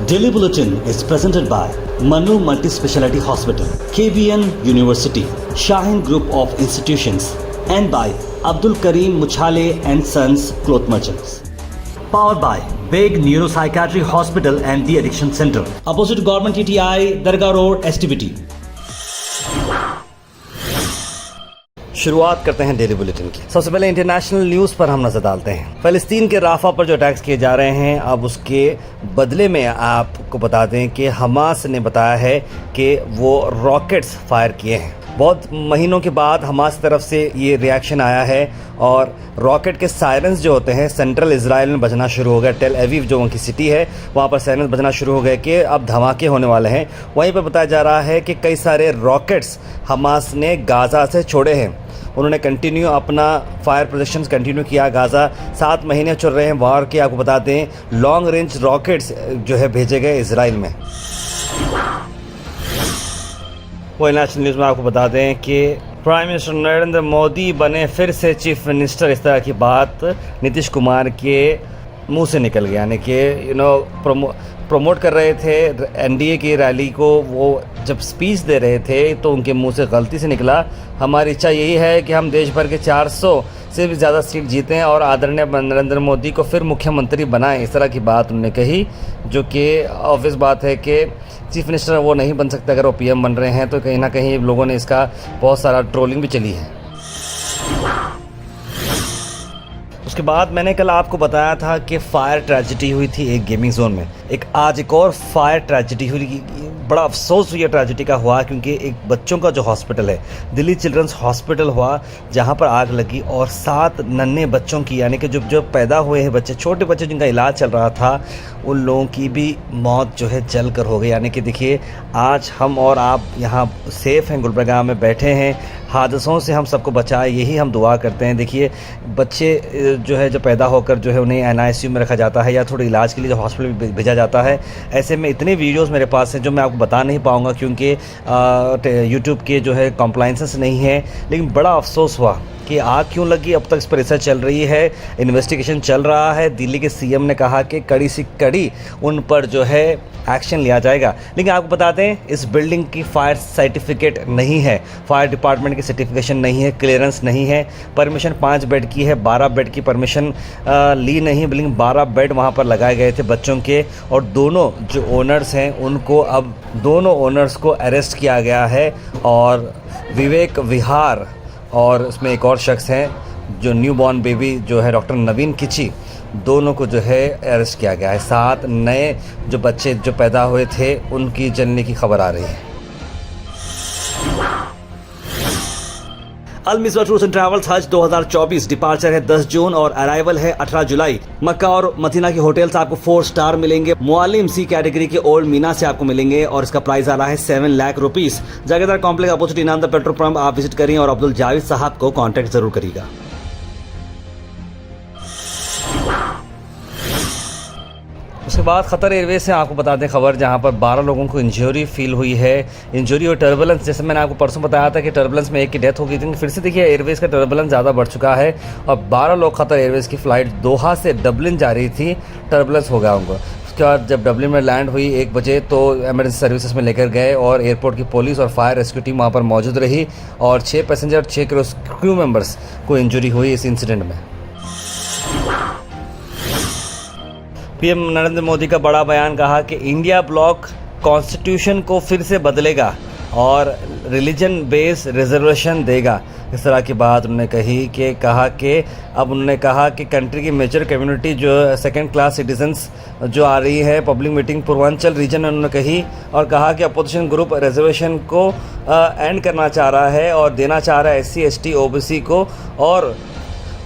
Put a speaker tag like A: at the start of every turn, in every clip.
A: Daily Bulletin is presented by Manu Multi-Speciality Hospital, KBN University, Shaheen Group of Institutions, and by Abdul Karim Muchale and Sons Cloth Merchants. Powered by Big Neuropsychiatry Hospital and The Addiction Center, opposite Government TTI, Dargah Road, STBT. शुरुआत करते हैं daily bulletin की। सबसे पहले international news पर हम नजर डालते हैं। फ़लस्तीन के राफा पर जो अटैक्स किए जा रहे हैं, अब उसके बदले में आपको बता दें कि हमास ने बताया है कि वो रॉकेट्स फायर किए हैं। बहुत महीनों के बाद हमास की तरफ से ये रिएक्शन आया है और रॉकेट के सायरन्स जो होते हैं सेंट्रल इजराइल में बजना शुरू हो गए। टेल अवीव जो उनकी सिटी है वहाँ पर सायरन्स बजना शुरू हो गए कि अब धमाके होने वाले हैं। वहीं पर बताया जा रहा है कि कई सारे रॉकेट्स हमास ने गाज़ा से छोड़े हैं। उन्होंने कंटिन्यू अपना फायर प्रोजेक्शन कंटिन्यू किया। गाज़ा 7 महीने चल रहे हैं वार के। आपको बता दें लॉन्ग रेंज रॉकेट्स जो है भेजे गए इजराइल में। वो नेशनल न्यूज़ में आपको बता दें कि प्राइम मिनिस्टर नरेंद्र मोदी बने फिर से चीफ मिनिस्टर। इस तरह की बात नीतीश कुमार के मुंह से निकल गया। यानी कि प्रमोट कर रहे थे एनडीए की रैली को। वो जब स्पीच दे रहे थे तो उनके मुंह से गलती से निकला, हमारी इच्छा यही है कि हम देश भर के 400 से भी ज़्यादा सीट जीतें और आदरणीय नरेंद्र मोदी को फिर मुख्यमंत्री बनाएं। इस तरह की बात उन्होंने कही, जो कि ऑब्वियस बात है कि चीफ मिनिस्टर वो नहीं बन सकते अगर वो पीएम बन रहे हैं। तो कहीं ना कहीं लोगों ने इसका बहुत सारा ट्रोलिंग भी चली है। उसके बाद मैंने कल आपको बताया था कि फायर ट्रेजिडी हुई थी एक गेमिंग जोन में। आज एक और फायर ट्रेजिडी हुई। बड़ा अफसोस ये ट्रेजिडी का हुआ क्योंकि एक बच्चों का जो हॉस्पिटल है दिल्ली चिल्ड्रंस हॉस्पिटल हुआ, जहां पर आग लगी और 7 नन्हे बच्चों की, यानी कि जो पैदा हुए हैं बच्चे, छोटे बच्चे जिनका इलाज चल रहा था, उन लोगों की भी मौत जो है जल कर हो गई। यानी कि देखिए आज हम और आप यहाँ सेफ़ हैं, गुलबर्गा में बैठे हैं, हादसों से हम सबको बचाए, यही हम दुआ करते हैं। देखिए बच्चे जो है जो पैदा होकर जो है उन्हें NICU में रखा जाता है या थोड़े इलाज के लिए जो हॉस्पिटल में भेजा जाता है। ऐसे में इतने वीडियोस मेरे पास हैं जो मैं आपको बता नहीं पाऊँगा क्योंकि यूट्यूब के जो है कॉम्प्लाइंसेस नहीं है। लेकिन बड़ा अफसोस हुआ कि आग क्यों लगी। अब तक इस पर रिसर्च चल रही है, इन्वेस्टिगेशन चल रहा है। दिल्ली के सीएम ने कहा कि कड़ी से कड़ी उन पर जो है एक्शन लिया जाएगा। लेकिन आपको बता दें इस बिल्डिंग की फायर सर्टिफिकेट नहीं है, फायर डिपार्टमेंट की सर्टिफिकेशन नहीं है, क्लियरेंस नहीं है। परमिशन 5 बेड की है, 12 बेड की परमिशन ली नहीं, बल्कि 12 बेड वहाँ पर लगाए गए थे बच्चों के। और दोनों जो ओनर्स हैं उनको अब दोनों ओनर्स को अरेस्ट किया गया है। और विवेक विहार और उसमें एक और शख्स हैं जो न्यू बॉर्न बेबी जो है डॉक्टर नवीन किची, दोनों को जो है अरेस्ट किया गया है। 7 नए जो बच्चे जो पैदा हुए थे उनकी जलने की खबर आ रही है। अल मिसबा टूर्स एंड ट्रैवल्स हज 2024 डिपार्चर है 10 जून और अराइवल है 18 जुलाई। मक्का और मदीना के होटल्स आपको 4 स्टार मिलेंगे। मुआलिम सी कैटेगरी के ओल्ड मीना से आपको मिलेंगे और इसका प्राइस आ रहा है 7 लाख रुपीस। जागीरदार कॉम्प्लेक्स अपोजिट इनाम द पेट्रोल पंप आप विजिट करिए और अब्दुल जावेद साहब को कॉन्टेक्ट जरूर करिएगा। उसके बाद क़तर एयरवेज से आपको बता दें खबर, जहां पर 12 लोगों को इंजरी फील हुई है। इंजरी और टर्बुलेंस, जैसे मैंने आपको परसों बताया था कि टर्बुलेंस में एक की डेथ हो गई थी, फिर से देखिए एयरवेज का टर्बुलेंस ज़्यादा बढ़ चुका है और 12 लोग क़तर एयरवेज की फ़्लाइट दोहा से डबलिन जा रही थी, टर्बुलेंस हो गया उनको। उसके बाद जब डबलिन में लैंड हुई 1 बजे तो एमरजेंसी सर्विसेज में लेकर गए और एयरपोर्ट की पुलिस और फायर रेस्क्यू टीम वहाँ पर मौजूद रही और 6 पैसेंजर 6 क्रू मेंबर्स को इंजरी हुई इस इंसिडेंट में। पीएम नरेंद्र मोदी का बड़ा बयान, कहा कि इंडिया ब्लॉक कॉन्स्टिट्यूशन को फिर से बदलेगा और रिलीजन बेस रिजर्वेशन देगा। इस तरह की बात उन्होंने कहा कि अब उन्होंने कहा कि कंट्री की मेजर कम्युनिटी जो 2nd क्लास सिटीजन्स जो आ रही है पब्लिक मीटिंग पूर्वांचल रीजन में उन्होंने कही और कहा कि अपोजिशन ग्रुप रिजर्वेशन को एंड करना चाह रहा है और देना चाह रहा है SC ST OBC को। और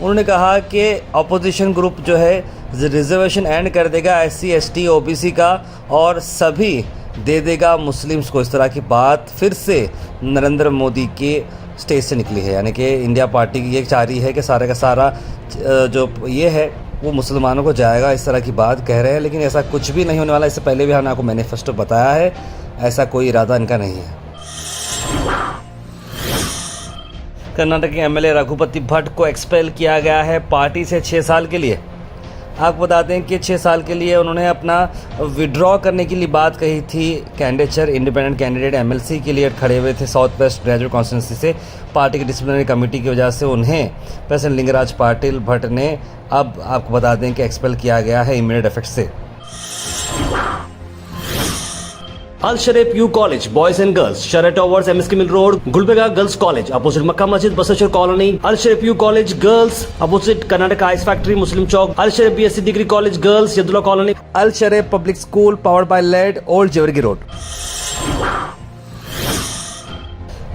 A: उन्होंने कहा कि अपोजिशन ग्रुप जो है रिजर्वेशन एंड कर देगा SC ST OBC का और सभी दे देगा मुस्लिम्स को। इस तरह की बात फिर से नरेंद्र मोदी के स्टेज से निकली है। यानी कि इंडिया पार्टी ये चाह रही है कि सारा का सारा जो ये है वो मुसलमानों को जाएगा, इस तरह की बात कह रहे हैं। लेकिन ऐसा कुछ भी नहीं होने वाला। इससे पहले भी हमने आपको मैनिफेस्टो बताया है, ऐसा कोई इरादा इनका नहीं है। कर्नाटक के MLA रघुपति भट्ट को एक्सपेल किया गया है पार्टी से 6 साल के लिए। आपको बताते हैं कि 6 साल के लिए उन्होंने अपना विड्रॉ करने के लिए बात कही थी। कैंडिडेचर इंडिपेंडेंट कैंडिडेट एमएलसी के लिए खड़े हुए थे साउथ वेस्ट ग्रेजुएट कॉन्स्टिट्यूंसी से। पार्टी की डिसिप्लिनरी कमेटी की वजह से उन्हें प्रेसिडेंट लिंगराज पाटिल भट्ट ने अब आपको बता दें कि एक्सपेल किया गया है इमीडिएट इफेक्ट से। Al Sharif U college boys and girls, शरट towers, MSK mill road, Gulbarga girls college opposite Makka Masjid, Basaveshwar colony. Al Sharif U college girls opposite Karnataka ice factory, Muslim Chowk. Al Sharif BSc degree college girls, Yadulla colony. Al Sharif public school powered by LED, old Jewargi road.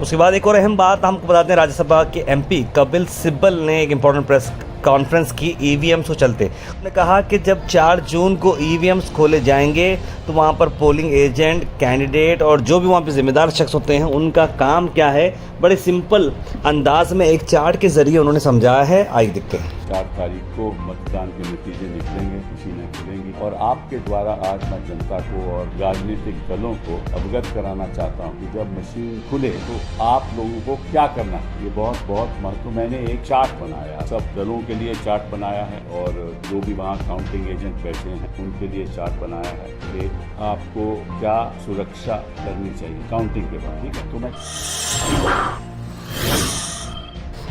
A: उसके बाद एक और अहम बात हमको बताते हैं, राज्यसभा के एमपी कपिल सिब्बल ने एक इंपॉर्टेंट प्रेस कॉन्फ्रेंस की ईवीएम्स को चलते। उन्होंने कहा कि जब 4 जून को ईवीएम्स खोले जाएंगे तो वहाँ पर पोलिंग एजेंट, कैंडिडेट और जो भी वहाँ पे जिम्मेदार शख्स होते हैं उनका काम क्या है, बड़े सिंपल अंदाज में एक चार्ट के जरिए उन्होंने समझाया है। आइए देखते हैं।
B: 4 तारीख को मतदान के नतीजे निकलेंगे, मशीनें खुलेंगी और आपके द्वारा आज मैं जनता को और राजनीतिक दलों को अवगत कराना चाहता हूँ कि जब मशीन खुले तो आप लोगों को क्या करना है। ये बहुत बहुत महत्व। मैंने एक चार्ट बनाया, सब दलों के लिए चार्ट बनाया है और जो भी वहाँ काउंटिंग एजेंट बैठे हैं उनके लिए चार्ट बनाया है कि आपको क्या सुरक्षा करनी चाहिए काउंटिंग के बाद। ठीक है, तो मैं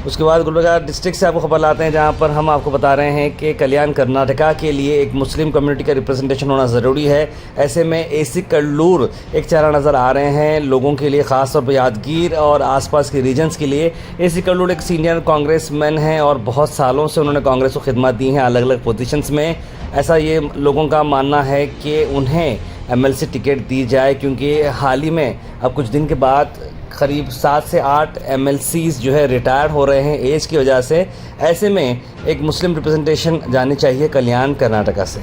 A: उसके बाद गुलबर्गा डिस्ट्रिक्ट से आपको खबर लाते हैं, जहां पर हम आपको बता रहे हैं कि कल्याण कर्नाटका के लिए एक मुस्लिम कम्युनिटी का रिप्रेजेंटेशन होना ज़रूरी है। ऐसे में एसी कल्लूर एक चेहरा नज़र आ रहे हैं लोगों के लिए, ख़ास तौर पर यादगीर और आसपास के रीजन्स के लिए। एसी कल्लूर एक सीनियर कांग्रेसमैन हैं और बहुत सालों से उन्होंने कांग्रेस को खिदमत दी हैं अलग अलग पोजीशंस में। ऐसा ये लोगों का मानना है कि उन्हें एमएलसी टिकट दी जाए, क्योंकि हाल ही में अब कुछ दिन के बाद करीब 7 से 8 एमएलसीज जो है रिटायर हो रहे हैं एज की वजह से। ऐसे में एक मुस्लिम रिप्रेजेंटेशन जानी चाहिए कल्याण कर्नाटका से।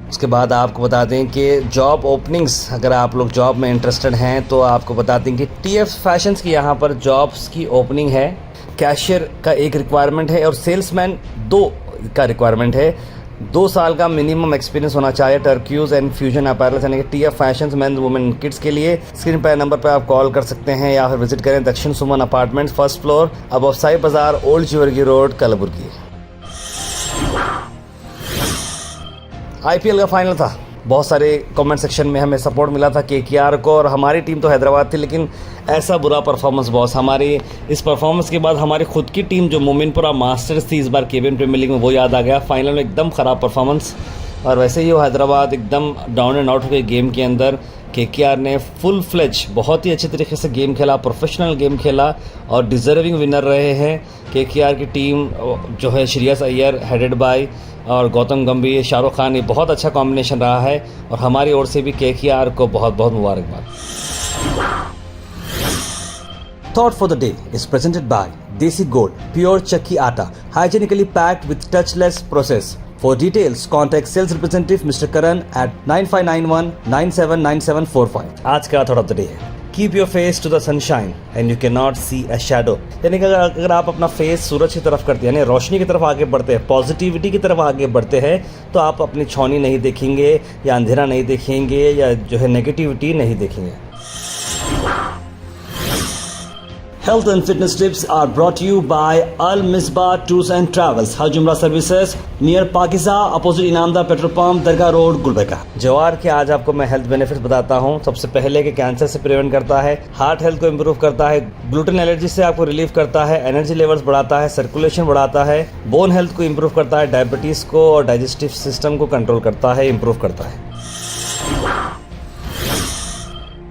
A: उसके बाद आपको बता दें कि जॉब ओपनिंग्स, अगर आप लोग जॉब में इंटरेस्टेड हैं तो आपको बता दें कि टीएफ फैशंस की यहाँ पर जॉब्स की ओपनिंग है। कैशियर का एक रिक्वायरमेंट है और सेल्समैन 2 का रिक्वायरमेंट है। 2 साल का मिनिमम एक्सपीरियंस होना चाहिए टर्क्यूज़ एंड फ्यूजन अपैरल यानी कि TF fashions men's women kids के लिए। स्क्रीन पर नंबर पर आप कॉल कर सकते हैं या फिर विजिट करें Dakshin Suman apartments, first floor, above Sai Bazaar, old Jewargi road, Kalaburagi. IPL का फाइनल था, बहुत सारे कमेंट सेक्शन में हमें सपोर्ट मिला था केकेआर को, और हमारी टीम तो हैदराबाद थी, लेकिन ऐसा बुरा परफॉर्मेंस बॉस। हमारी इस परफॉर्मेंस के बाद हमारी खुद की टीम जो मोमिनपुरा मास्टर्स थी इस बार केवीएन प्रीमियर लीग में, वो याद आ गया। फाइनल में एकदम ख़राब परफॉर्मेंस, और वैसे ही वो हैदराबाद एकदम डाउन एंड आउट हो गई गेम के अंदर। केकेआर ने फुल फ्लेज बहुत ही अच्छे तरीके से गेम खेला, प्रोफेशनल गेम खेला और डिज़र्विंग विनर रहे हैं। केकेआर की टीम जो है श्रेयस अय्यर हेडेड बाय और गौतम गंभीर, शाहरुख खान, ये बहुत अच्छा कॉम्बिनेशन रहा है और हमारी ओर से भी केकेआर को बहुत बहुत मुबारकबाद। Thought for the day is presented by Desi Gold, pure chakki atta, hygienically packed with touchless process. For details, contact sales representative Mr. Karan at 9591979745. आज का थॉट ऑफ द डे है, keep your face to the sunshine and you can not see a shadow. यानी कि अगर आप अपना face सूरज की तरफ करते हैं, यानी रोशनी की तरफ आगे बढ़ते हैं, पॉजिटिविटी की तरफ आगे बढ़ते हैं, तो आप अपनी छौनी नहीं देखेंगे या अंधेरा नहीं देखेंगे या जो है नेगेटिविटी नहीं देखेंगे। Health and fitness tips are brought to you by Al Misbah Tours and Travels, Hajj Umrah Services near Pakiza, opposite Inamda Petrol Pump, Dargah road, Gulbarga. जवार के आज आपको मैं हेल्थ बेनिफिट्स बताता हूँ। सबसे पहले कि कैंसर से प्रिवेंट करता है, हार्ट हेल्थ को इम्प्रूव करता है, ग्लूटेन एलर्जी से आपको रिलीफ करता है, एनर्जी लेवल्स बढ़ाता है, सर्कुलेशन बढ़ाता है, बोन हेल्थ को इम्प्रूव करता है, डायबिटीज़ को और डाइजेस्टिव सिस्टम को कंट्रोल करता है, इम्प्रूव करता है।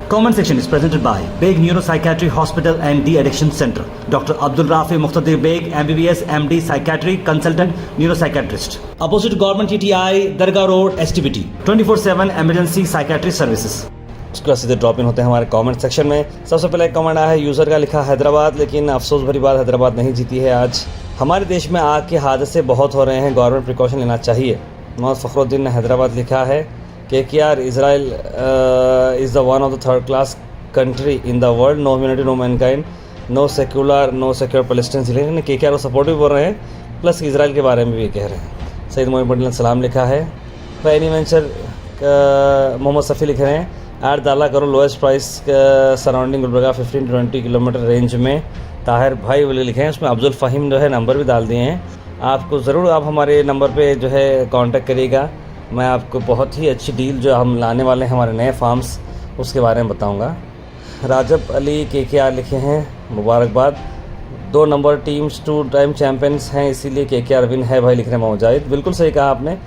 A: Comment section is presented by Beg Neuropsychiatry Hospital and De-Addiction Center. Dr. Abdul Rafi Muqtadir Beg, MBBS, MD, Psychiatry, Consultant, Neuropsychiatrist. Opposite Government TTI, Dargah Road, STBT. 24/7 Emergency Psychiatry Services. उसके बाद सीधे drop in होते हैं हमारे comment section में। सबसे पहले एक कमेंट आया है, यूज़र का लिखा हैदराबाद, लेकिन अफसोस भरी बात हैदराबाद नहीं जीती है आज। हमारे देश में आग के हादसे बहुत हो रहे हैं, गवर्नमेंट प्रिकॉशन लेना चाहिए। मोहम्मद फ़खरुद्दीन ने हैदराबाद लिखा है KKR, Israel is the one of the third class country in the world, no humanity, no mankind, no secular, no secure Palestine। लेकिन KKR को सपोर्ट भी बोल रहे हैं, प्लस इसराइल के बारे में भी कह रहे हैं। सईद मोइन पटेल ने सलाम लिखा है। पैनी वेंचर मोहम्मद सफ़ी लिख रहे हैं, ऐड डाला करो lowest price surrounding Gulbarga 15-20 kilometre range में। ताहिर भाई बोले लिखे हैं, उसमें अब्दुल फ़हीम जो है नंबर भी डाल दिए हैं। आपको ज़रूर आप हमारे नंबर पे जो है कांटेक्ट करिएगा। मैं आपको बहुत ही अच्छी डील जो हम लाने वाले हैं हमारे नए फार्म्स उसके बारे में बताऊंगा। राजब अली KKR लिखे हैं, मुबारकबाद। 2 नंबर टीम्स 2 टाइम चैम्पियंस हैं, इसीलिए KKR विन है भाई, लिख रहे हैं मोहम्मद जाहिद। बिल्कुल सही कहा आपने।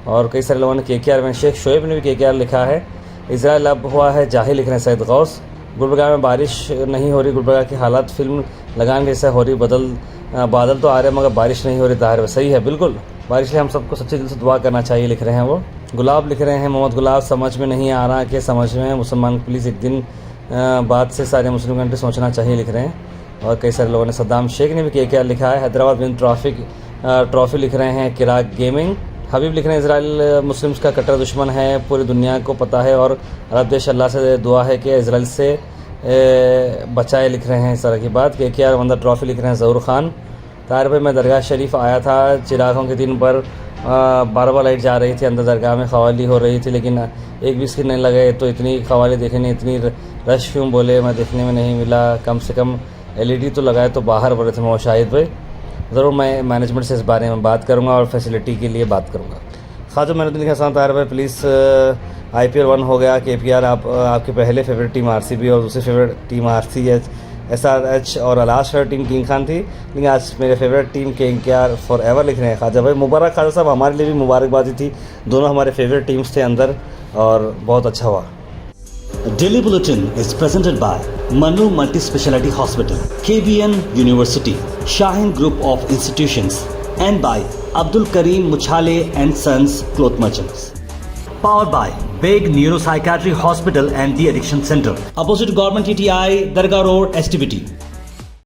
A: और कई सारे लोगों ने KKR विन, शेख शोएब ने भी KKR लिखा है। इजराइल अब हुआ है जाहिल, लिख रहे हैं सैयद गौस। गुलबर्गा में बारिश नहीं हो रही, गुलबर्गा की हालात फिल्म लगान जैसा हो रही, बादल तो आ रहे हैं मगर बारिश नहीं हो रही। ताहिर है, सही है, बिल्कुल बारिश के हम सबको सच्चे दिल से दुआ करना चाहिए, लिख रहे हैं वो। गुलाब लिख रहे हैं, मोहम्मद गुलाब, समझ में नहीं आ रहा कि समझ में मुसलमान प्लीज़ एक दिन बाद से सारे मुस्लिम कंट्री सोचना चाहिए, लिख रहे हैं। और कई सारे लोगों ने, सद्दाम शेख ने भी KKR लिखा है। हैदराबाद विन ट्रॉफी लिख रहे हैं किराक गेमिंग। हबीब लिख रहे हैं, इजराइल मुस्लिम्स का कट्टर दुश्मन है, पूरी दुनिया को पता है और अरब देश अल्लाह से दुआ है कि इजराइल से बचाए, लिख रहे हैं इस तरह की बात। KKR वन द ट्रॉफी, लिख रहे हैं ज़हूर खान। ताहिर भाई, मैं दरगाह शरीफ आया था, चिरागों के दिन पर 12 लाइट जा रही थी, अंदर दरगाह में क़वाली हो रही थी, लेकिन एक भी इसकी नहीं लगे, तो इतनी क़वाली देखने, इतनी रश क्यों, बोले मैं देखने में नहीं मिला, कम से कम LED तो लगाए तो बाहर बोले थे। मैं शाहिद भाई, ज़रूर मैं मैनेजमेंट से इस बारे में बात करूँगा और फैसिलिटी के लिए बात करूँगा। खाजो मैंने लिखा, आसान ताहिर भाई प्लीज़ IPL 1 हो गया, KPR आपके पहले फेवरेट टीम RCB और दूसरी फेवरेट टीम SRH और last favourite team king Khan थी, लेकिन आज मेरे favourite team KKR for ever, लिख रहे हैं खाजा भाई। मुबारक खाजा साहब, हमारे लिए भी मुबारकबादी थी, दोनों हमारे फेवरेट टीम्स थे अंदर और बहुत अच्छा हुआ।
C: Daily Bulletin is presented by Manu Multi-Speciality Hospital, KBN University, Shaheen Group of Institutions, and by Abdul Karim Muchale and Sons Cloth Merchants. Powered by Big Neuropsychiatry Hospital and The Addiction Center, opposite Government TTI, Dargah Road, STBT.